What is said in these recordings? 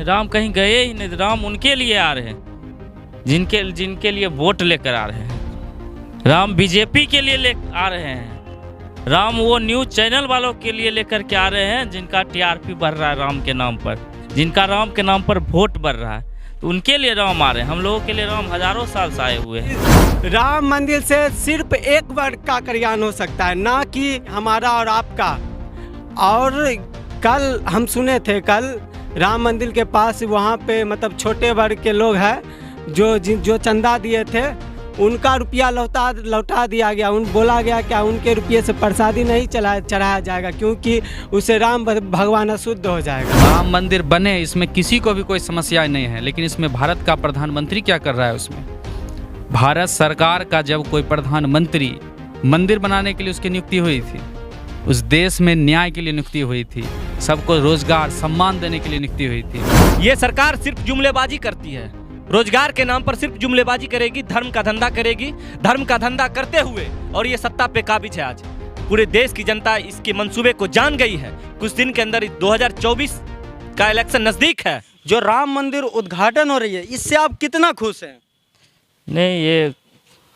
नहीं, राम कहीं गए ही नहीं, राम उनके लिए आ रहे हैं जिनके जिनके लिए वोट लेकर आ रहे हैं। राम बीजेपी के लिए ले आ रहे हैं। राम वो न्यूज़ चैनल वालों के लिए लेकर के आ रहे हैं जिनका टीआरपी बढ़ रहा है राम के नाम पर, जिनका राम के नाम पर वोट बढ़ रहा है, तो उनके लिए राम आ रहे हैं। हम लोगों के लिए राम हजारों साल से आए हुए हैं। राम मंदिर से सिर्फ एक वर्ग का कल्याण हो सकता है, ना कि हमारा और आपका। और कल हम सुने थे, कल राम मंदिर के पास वहाँ पे मतलब छोटे वर्ग के लोग हैं जो चंदा दिए थे, उनका रुपया लौटा दिया गया। बोला गया क्या उनके रुपये से प्रसादी नहीं चढ़ाया जाएगा, क्योंकि उससे राम भगवान अशुद्ध हो जाएगा। राम मंदिर बने, इसमें किसी को भी कोई समस्या नहीं है, लेकिन इसमें भारत का प्रधानमंत्री क्या कर रहा है। उसमें भारत सरकार का जब कोई प्रधानमंत्री मंदिर बनाने के लिए उसकी नियुक्ति हुई थी, उस देश में न्याय के लिए नियुक्ति हुई थी, सबको रोजगार सम्मान देने के लिए नियुक्ति हुई थी। ये सरकार सिर्फ जुमलेबाजी करती है, रोजगार के नाम पर सिर्फ जुमलेबाजी करेगी, धर्म का धंधा करेगी, धर्म का धंधा करते हुए और ये सत्ता पे काबिज है। आज पूरे देश की जनता इसके मंसूबे को जान गई है। कुछ दिन के अंदर 2024 का इलेक्शन नजदीक है। जो राम मंदिर उद्घाटन हो रही है, इससे आप कितना खुश हैं? नहीं, ये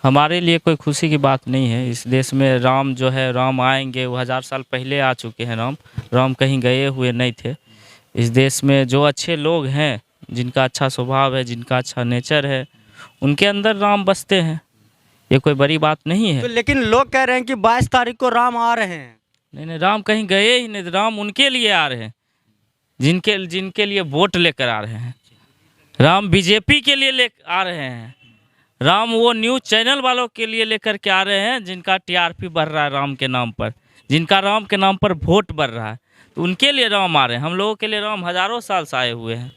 हमारे लिए कोई खुशी की बात नहीं है। इस देश में राम जो है, राम आएंगे, वो 1000 साल पहले आ चुके हैं। राम कहीं गए हुए नहीं थे। इस देश में जो अच्छे लोग हैं, जिनका अच्छा स्वभाव है, जिनका अच्छा नेचर है, उनके अंदर राम बसते हैं। ये कोई बड़ी बात नहीं है। तो लेकिन लोग कह रहे हैं कि 22 तारीख को राम आ रहे हैं। नहीं, राम कहीं गए ही नहीं, राम उनके लिए आ रहे हैं जिनके लिए वोट लेकर आ रहे हैं। राम बीजेपी के लिए ले आ रहे हैं। राम वो न्यूज़ चैनल वालों के लिए लेकर के आ रहे हैं जिनका टीआरपी बढ़ रहा है राम के नाम पर, जिनका राम के नाम पर वोट बढ़ रहा है, तो उनके लिए राम आ रहे हैं। हम लोगों के लिए राम हजारों साल से आए हुए हैं।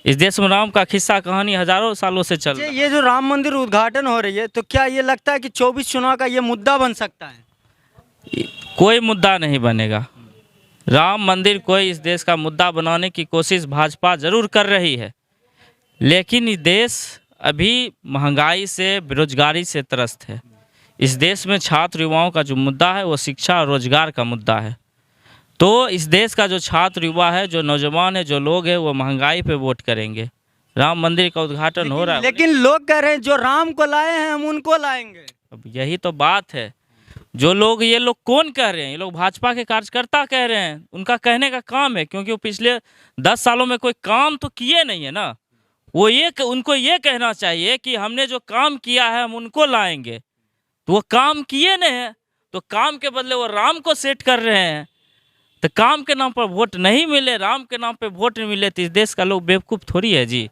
इस देश में राम का किस्सा कहानी हजारों सालों से चल रहा है। ये जो राम मंदिर उद्घाटन हो रही है, तो क्या ये लगता है कि 24 चुनाव का ये मुद्दा बन सकता है? कोई मुद्दा नहीं बनेगा। राम मंदिर कोई इस देश का मुद्दा बनाने की कोशिश भाजपा जरूर कर रही है, लेकिन ये देश अभी महंगाई से, बेरोजगारी से त्रस्त है। इस देश में छात्र युवाओं का जो मुद्दा है वो शिक्षा और रोजगार का मुद्दा है। तो इस देश का जो छात्र युवा है, जो नौजवान है, जो लोग हैं, वो महंगाई पे वोट करेंगे। राम मंदिर का उद्घाटन हो रहा है, लेकिन लोग कह रहे हैं जो राम को लाए हैं हम उनको लाएंगे। अब यही तो बात है। जो लोग, ये लोग कौन कह रहे हैं? ये लोग भाजपा के कार्यकर्ता कह रहे हैं। उनका कहने का काम है, क्योंकि वो पिछले 10 सालों में कोई काम तो किए नहीं है ना। वो उनको ये कहना चाहिए कि हमने जो काम किया है हम उनको लाएंगे। तो वो काम किए नहीं है, तो काम के बदले वो राम को सेट कर रहे हैं। तो काम के नाम पर वोट नहीं मिले, राम के नाम पे वोट नहीं मिले, तो इस देश का लोग बेवकूफ़ थोड़ी है जी,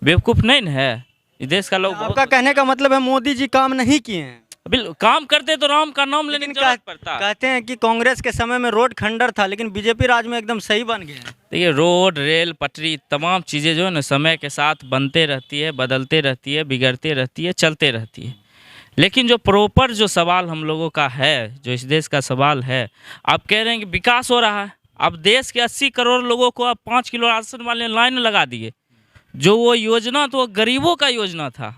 बेवकूफ़ नहीं न है इस देश का लोग। आपका कहने का मतलब है मोदी जी काम नहीं किए हैं? बिल्कुल, काम करते तो राम का नाम लेने की जरूरत पड़ता। कहते हैं कि कांग्रेस के समय में रोड खंडर था, लेकिन बीजेपी राज में एकदम सही बन गया है। देखिए, रोड, रेल, पटरी, तमाम चीज़ें जो है ना समय के साथ बनते रहती है, बदलते रहती है, बिगड़ते रहती है, चलते रहती है। लेकिन जो प्रॉपर जो सवाल हम लोगों का है, जो इस देश का सवाल है, आप कह रहे हैं कि विकास हो रहा है। अब देश के 80 करोड़ लोगों को आप 5 किलो राशन वाले लाइन लगा दिए। जो वो योजना तो वो गरीबों का योजना था।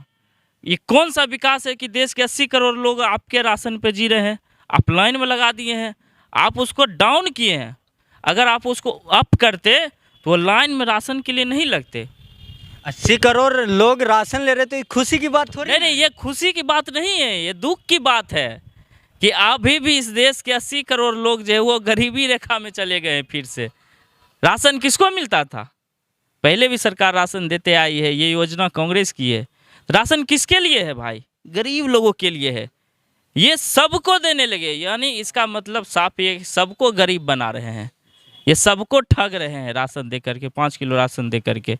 ये कौन सा विकास है कि देश के 80 करोड़ लोग आपके राशन पे जी रहे हैं? आप लाइन में लगा दिए हैं, आप उसको डाउन किए हैं। अगर आप उसको अप करते तो वो लाइन में राशन के लिए नहीं लगते। 80 करोड़ लोग राशन ले रहे, तो खुशी की बात थोड़ी। नहीं, ये खुशी की बात नहीं है, ये दुख की बात है कि अभी भी इस देश के 80 करोड़ लोग जो है वो गरीबी रेखा में चले गए। फिर से राशन किसको मिलता था? पहले भी सरकार राशन देते आई है, ये योजना कांग्रेस की है। राशन किसके लिए है भाई? गरीब लोगों के लिए है। ये सबको देने लगे, यानी इसका मतलब साफ ये सबको गरीब बना रहे हैं, ये सबको ठग रहे हैं राशन दे करके, 5 किलो राशन दे करके।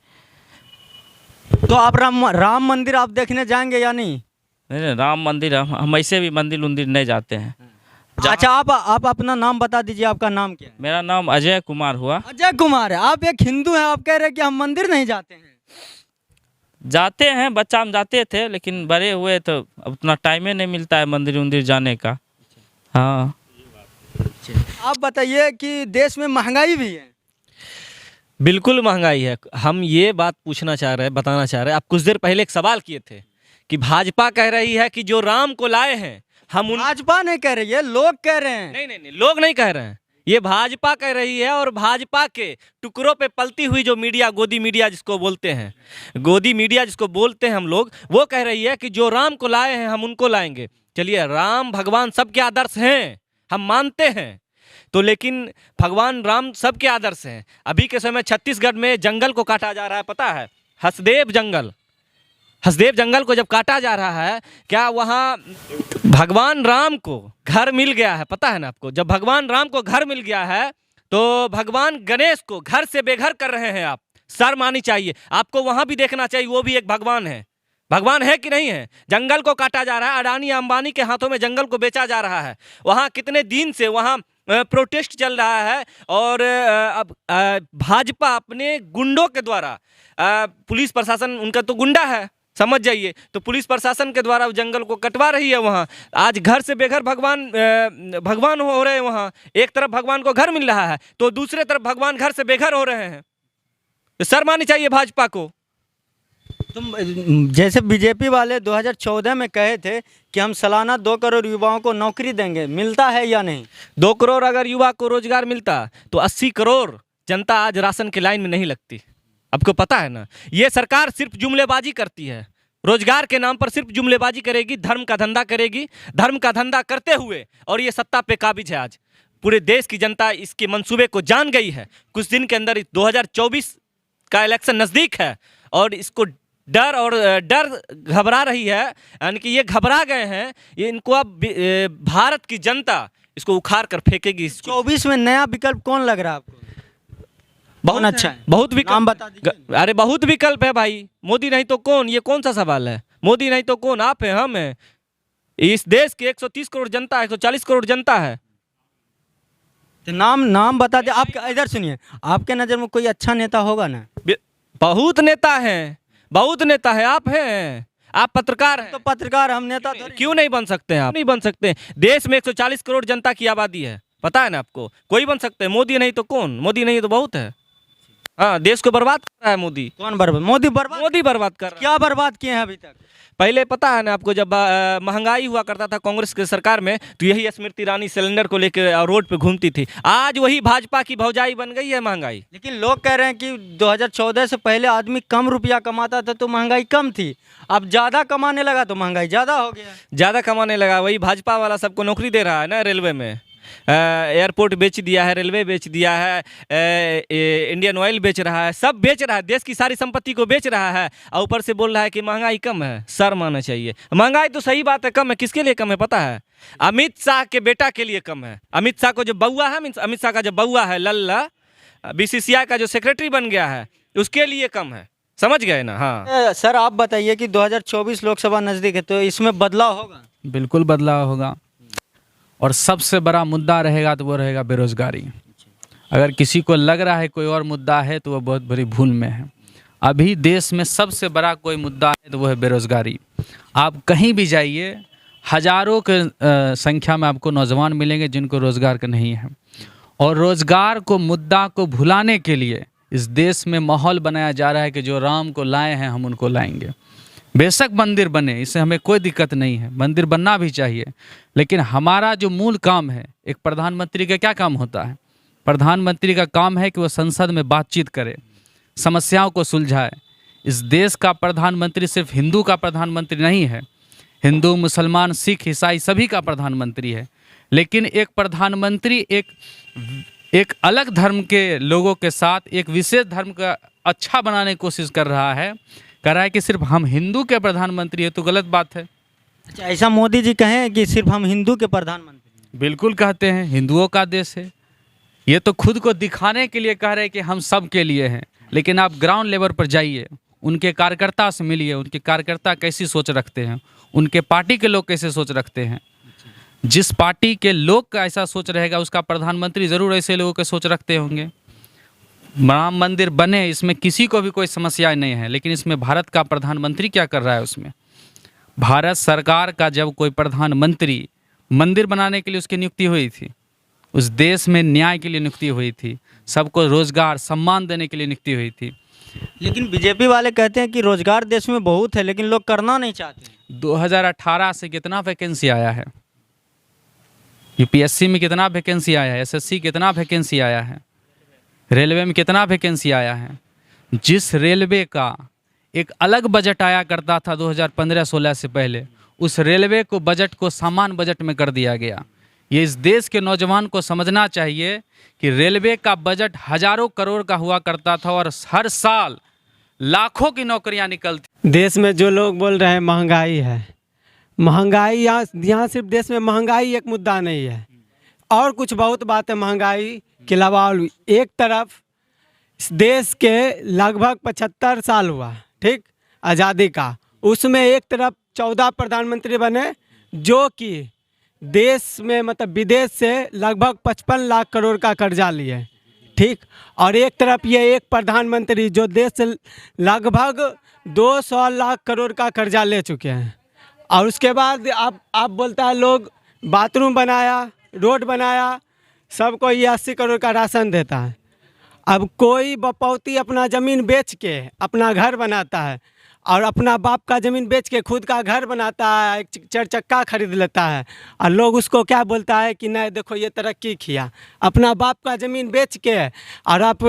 तो आप राम मंदिर आप देखने जाएंगे या नहीं? नहीं, राम मंदिर हम ऐसे भी मंदिर उंदिर नहीं जाते हैं। अच्छा, आप अपना नाम बता दीजिए, आपका नाम क्या है? मेरा नाम अजय कुमार हुआ। अजय कुमार है। आप एक हिंदू हैं, आप कह रहे हैं कि हम मंदिर नहीं जाते हैं। जाते हैं, बच्चा हम जाते थे, लेकिन बड़े हुए तो अब उतना टाइम ही नहीं मिलता है मंदिर उंदिर जाने का। हाँ, आप बताइए कि देश में महंगाई भी है। बिल्कुल महंगाई है। हम ये बात पूछना चाह रहे हैं, बताना चाह रहे हैं। आप कुछ देर पहले एक सवाल किए थे कि भाजपा कह रही है कि जो राम को लाए हैं हम भाजपा नहीं कह रही है, लोग कह रहे हैं। नहीं, लोग नहीं कह रहे हैं, ये भाजपा कह रही है, और भाजपा के टुकड़ों पे पलती हुई जो मीडिया, गोदी मीडिया जिसको बोलते हैं, गोदी मीडिया जिसको बोलते हैं हम लोग, वो कह रही है कि जो राम को लाए हैं हम उनको लाएंगे। चलिए, राम भगवान सबके आदर्श हैं, हम मानते हैं, तो लेकिन भगवान राम सबके आदर्श हैं। अभी के समय छत्तीसगढ़ में जंगल को काटा जा रहा है, पता है? हसदेव जंगल को जब काटा जा रहा है, क्या वहाँ भगवान राम को घर मिल गया है? पता है ना आपको? जब भगवान राम को घर मिल गया है तो भगवान गणेश को घर से बेघर कर रहे हैं आप। शर्म आनी चाहिए आपको, वहाँ भी देखना चाहिए, वो भी एक भगवान है। भगवान है कि नहीं है? जंगल को काटा जा रहा है, अडानी अंबानी के हाथों में जंगल को बेचा जा रहा है। वहाँ कितने दिन से वहाँ प्रोटेस्ट चल रहा है, और अब भाजपा अपने गुंडों के द्वारा, पुलिस प्रशासन उनका तो गुंडा है, समझ जाइए, तो पुलिस प्रशासन के द्वारा जंगल को कटवा रही है। वहाँ आज घर से बेघर भगवान हो रहे हैं। वहाँ एक तरफ भगवान को घर मिल रहा है तो दूसरे तरफ भगवान घर से बेघर हो रहे हैं। तो शर्म आनी चाहिए भाजपा को। तुम जैसे बीजेपी वाले 2014 में कहे थे कि हम सालाना 2 करोड़ युवाओं को नौकरी देंगे, मिलता है या नहीं? 2 करोड़ अगर युवा को रोजगार मिलता तो 80 करोड़ जनता आज राशन के लाइन में नहीं लगती। आपको पता है ना, ये सरकार सिर्फ जुमलेबाजी करती है, रोजगार के नाम पर सिर्फ जुमलेबाजी करेगी, धर्म का धंधा करेगी। धर्म का धंधा करते हुए और ये सत्ता पे काबिज है। आज पूरे देश की जनता इसके मंसूबे को जान गई है। कुछ दिन के अंदर 2024 का इलेक्शन नज़दीक है और इसको डर घबरा रही है, यानी कि ये घबरा गए हैं। ये इनको अब भारत की जनता इसको उखाड़ कर फेंकेगी। 24 में नया विकल्प कौन लग रहा है आपको? बहुत अच्छा है, बहुत विकल्प। नाम बता दीजिए। अरे बहुत विकल्प है भाई। मोदी नहीं तो कौन? ये कौन सा सवाल है? मोदी नहीं तो कौन? आप है, हम है। इस देश की 130 करोड़ जनता है, 140 करोड़ जनता है। तो नाम बता दे। आप इधर सुनिए, आपके नज़र में कोई अच्छा नेता होगा ना? बहुत नेता है, बहुत नेता है। आप हैं, आप पत्रकार हैं। तो पत्रकार, हम नेता थोड़ी। क्यों नहीं बन सकते हैं आप? नहीं बन सकते। देश में 140 करोड़ जनता की आबादी है, पता है ना आपको? कोई बन सकते हैं। मोदी नहीं तो कौन? मोदी नहीं तो बहुत है। हाँ, देश को बर्बाद कर रहा है मोदी। कौन बर्बाद? मोदी बर्बाद कर रहा है। क्या बर्बाद किए हैं अभी तक? पहले पता है ना आपको, जब महंगाई हुआ करता था कांग्रेस के सरकार में, तो यही स्मृति ईरानी सिलेंडर को लेकर रोड पे घूमती थी। आज वही भाजपा की भौजाई बन गई है महंगाई। लेकिन लोग कह रहे हैं कि 2014 से पहले आदमी कम रुपया कमाता था तो महंगाई कम थी, अब ज़्यादा कमाने लगा तो महंगाई ज़्यादा हो गया। ज़्यादा कमाने लगा, वही भाजपा वाला सबको नौकरी दे रहा है ना। रेलवे में एयरपोर्ट बेच दिया है, रेलवे बेच दिया है, इंडियन ऑयल बेच रहा है, सब बेच रहा है, देश की सारी संपत्ति को बेच रहा है, और ऊपर से बोल रहा है कि महंगाई कम है। शर्म आना चाहिए। महंगाई तो सही बात है, कम है। किसके लिए कम है पता है? अमित शाह के बेटा के लिए कम है। अमित शाह को जो बउआ है, मीन्स अमित शाह का जो बउआ है लल्ला, BCCI का जो सेक्रेटरी बन गया है, उसके लिए कम है। समझ गए ना? हाँ सर, आप बताइए कि 2024 लोकसभा नज़दीक है तो इसमें बदलाव होगा? बिल्कुल बदलाव होगा, और सबसे बड़ा मुद्दा रहेगा तो वो रहेगा बेरोजगारी। अगर किसी को लग रहा है कोई और मुद्दा है तो वो बहुत बड़ी भूल में है। अभी देश में सबसे बड़ा कोई मुद्दा है तो वो है बेरोजगारी। आप कहीं भी जाइए, हजारों के संख्या में आपको नौजवान मिलेंगे जिनको रोज़गार का नहीं है, और रोज़गार को मुद्दा को भुलाने के लिए इस देश में माहौल बनाया जा रहा है कि जो राम को लाए हैं हम उनको लाएंगे। बेशक मंदिर बने, इससे हमें कोई दिक्कत नहीं है, मंदिर बनना भी चाहिए, लेकिन हमारा जो मूल काम है, एक प्रधानमंत्री का क्या काम होता है? प्रधानमंत्री का काम है कि वो संसद में बातचीत करे, समस्याओं को सुलझाए। इस देश का प्रधानमंत्री सिर्फ हिंदू का प्रधानमंत्री नहीं है, हिंदू, मुसलमान, सिख, ईसाई सभी का प्रधानमंत्री है। लेकिन एक प्रधानमंत्री एक अलग धर्म के लोगों के साथ एक विशेष धर्म का अच्छा बनाने की कोशिश कर रहा है कि सिर्फ हम हिंदू के प्रधानमंत्री है, तो गलत बात है। अच्छा, ऐसा मोदी जी कहें कि सिर्फ हम हिंदू के प्रधानमंत्री? बिल्कुल कहते हैं, हिंदुओं का देश है। ये तो खुद को दिखाने के लिए कह रहे हैं कि हम सब के लिए हैं, लेकिन आप ग्राउंड लेवल पर जाइए, उनके कार्यकर्ता से मिलिए, उनके कार्यकर्ता कैसी सोच रखते हैं, उनके पार्टी के लोग कैसे सोच रखते हैं। जिस पार्टी के लोग का ऐसा सोच रहेगा उसका प्रधानमंत्री ज़रूर ऐसे लोगों के सोच रखते होंगे। राम मंदिर बने, इसमें किसी को भी कोई समस्या नहीं है, लेकिन इसमें भारत का प्रधानमंत्री क्या कर रहा है? उसमें भारत सरकार का जब कोई प्रधानमंत्री मंदिर बनाने के लिए उसकी नियुक्ति हुई थी, उस देश में न्याय के लिए नियुक्ति हुई थी, सबको रोजगार सम्मान देने के लिए नियुक्ति हुई थी। लेकिन बीजेपी वाले कहते हैं कि रोजगार देश में बहुत है लेकिन लोग करना नहीं चाहते। 2018 से कितना वैकेंसी आया है? यूपीएससी में कितना वैकेंसी आया है, एसएससी कितना वैकेंसी आया है, रेलवे में कितना वैकेंसी आया है। जिस रेलवे का एक अलग बजट आया करता था 2015-16 से पहले, उस रेलवे को बजट को सामान्य बजट में कर दिया गया। ये इस देश के नौजवान को समझना चाहिए कि रेलवे का बजट हजारों करोड़ का हुआ करता था और हर साल लाखों की नौकरियां निकलती। देश में जो लोग बोल रहे हैं महंगाई है, महंगाई यहाँ सिर्फ देश में महंगाई एक मुद्दा नहीं है, और कुछ बहुत बात है महंगाई के अलावा। और एक तरफ इस देश के लगभग 75 साल हुआ, ठीक, आज़ादी का, उसमें एक तरफ 14 प्रधानमंत्री बने जो कि देश में मतलब विदेश से लगभग 55 लाख करोड़ का कर्जा लिए, ठीक, और एक तरफ ये एक प्रधानमंत्री जो देश से लगभग 200 लाख करोड़ का कर्जा ले चुके हैं। और उसके बाद आप बोलता है लोग बाथरूम बनाया, रोड बनाया, सबको ये 80 करोड़ का राशन देता है। अब कोई बपौती अपना ज़मीन बेच के अपना घर बनाता है और अपना बाप का ज़मीन बेच के खुद का घर बनाता है, एक 4 चक्का खरीद लेता है, और लोग उसको क्या बोलता है कि नहीं देखो ये तरक्की किया। अपना बाप का ज़मीन बेच के और आप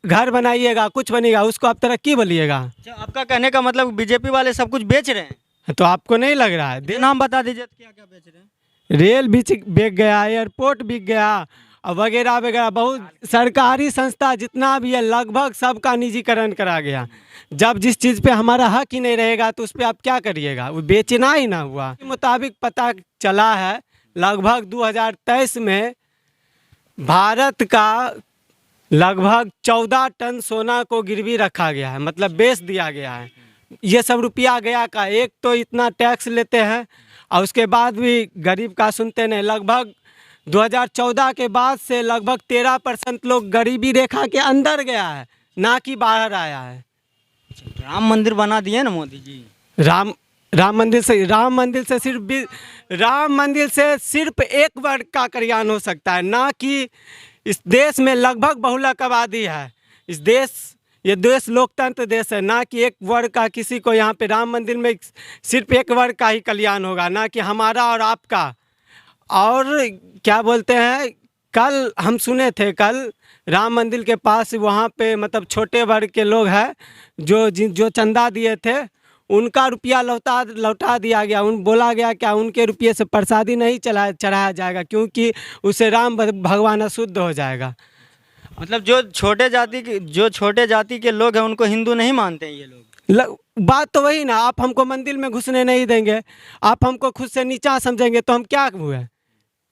घर बनाइएगा, कुछ बनेगा, उसको आप तरक्की बोलिएगा। आपका कहने का मतलब बीजेपी वाले सब कुछ बेच रहे हैं, तो आपको नहीं लग रहा है? नाम बता दीजिए क्या क्या बेच रहे हैं। रेल भी बिक गया, एयरपोर्ट बिक गया, और वगैरह वगैरह बहुत सरकारी संस्था जितना भी है लगभग सबका निजीकरण करा गया। जब जिस चीज़ पे हमारा हक ही नहीं रहेगा तो उस पर आप क्या करिएगा, वो बेचना ही ना हुआ। के मुताबिक पता चला है लगभग 2023 में भारत का लगभग 14 टन सोना को गिरवी रखा गया है, मतलब बेच दिया गया है। ये सब रुपया गया का, एक तो इतना टैक्स लेते हैं और उसके बाद भी गरीब का सुनते नहीं। लगभग 2014 के बाद से लगभग 13% लोग गरीबी रेखा के अंदर गया है, ना कि बाहर आया है। राम मंदिर बना दिए ना मोदी जी। राम मंदिर से सिर्फ एक वर्ग का कल्याण हो सकता है, ना कि इस देश में लगभग बहुलक आबादी है। ये देश लोकतंत्र देश है, ना कि एक वर्ग का किसी को। यहाँ पे राम मंदिर में सिर्फ एक वर्ग का ही कल्याण होगा, ना कि हमारा और आपका। और क्या बोलते हैं, कल हम सुने थे, कल राम मंदिर के पास वहाँ पे मतलब छोटे वर्ग के लोग हैं जो चंदा दिए थे, उनका रुपया लौटा दिया गया। बोला गया क्या उनके रुपये से प्रसादी नहीं चढ़ाया जाएगा, क्योंकि उससे राम भगवान अशुद्ध हो जाएगा। मतलब जो छोटे जाति के लोग हैं उनको हिंदू नहीं मानते हैं ये लोग। बात तो वही ना, आप हमको मंदिर में घुसने नहीं देंगे, आप हमको खुद से नीचा समझेंगे तो हम क्या हुए?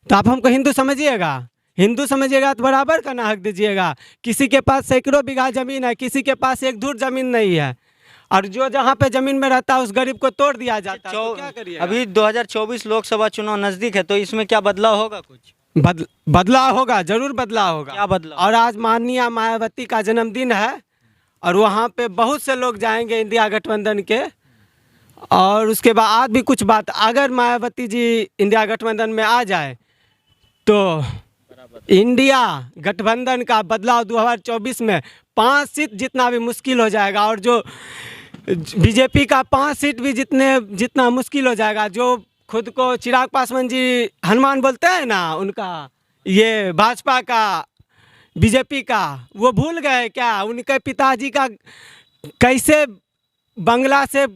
तो आप हमको हिंदू समझिएगा तो बराबर का ना हक दीजिएगा। किसी के पास सैकड़ों बीघा ज़मीन है, किसी के पास एक धूर ज़मीन नहीं है, और जो जहाँ पे ज़मीन में रहता है उस गरीब को तोड़ दिया जाता है। तो क्या करिए? अभी 2024 लोकसभा चुनाव नज़दीक है, तो इसमें क्या बदलाव होगा? कुछ बदलाव होगा, जरूर बदलाव होगा। क्या बदलाव? और आज माननीय मायावती का जन्मदिन है और वहाँ पे बहुत से लोग जाएंगे इंडिया गठबंधन के। और उसके बाद भी कुछ बात, अगर मायावती जी इंडिया गठबंधन में आ जाए तो इंडिया गठबंधन का बदलाव 2024 में 5 सीट जितना भी मुश्किल हो जाएगा, और जो बीजेपी का 5 सीट भी जितना मुश्किल हो जाएगा। जो खुद को चिराग पासवान जी हनुमान बोलते हैं ना, उनका ये भाजपा का बीजेपी का, वो भूल गए क्या उनके पिताजी का कैसे बंगला से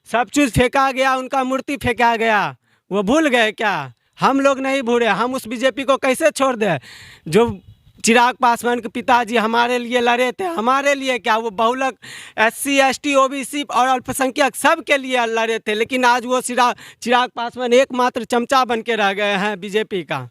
सब चीज़ फेंका गया, उनका मूर्ति फेंका गया, वो भूल गए क्या? हम लोग नहीं भूले, हम उस बीजेपी को कैसे छोड़ दें जो चिराग पासवान के पिताजी हमारे लिए लड़े थे। हमारे लिए क्या, वो बहुलक SC ST OBC और अल्पसंख्यक सब के लिए लड़े थे, लेकिन आज वो चिराग पासवान एकमात्र चमचा बन के रह गए हैं बीजेपी का।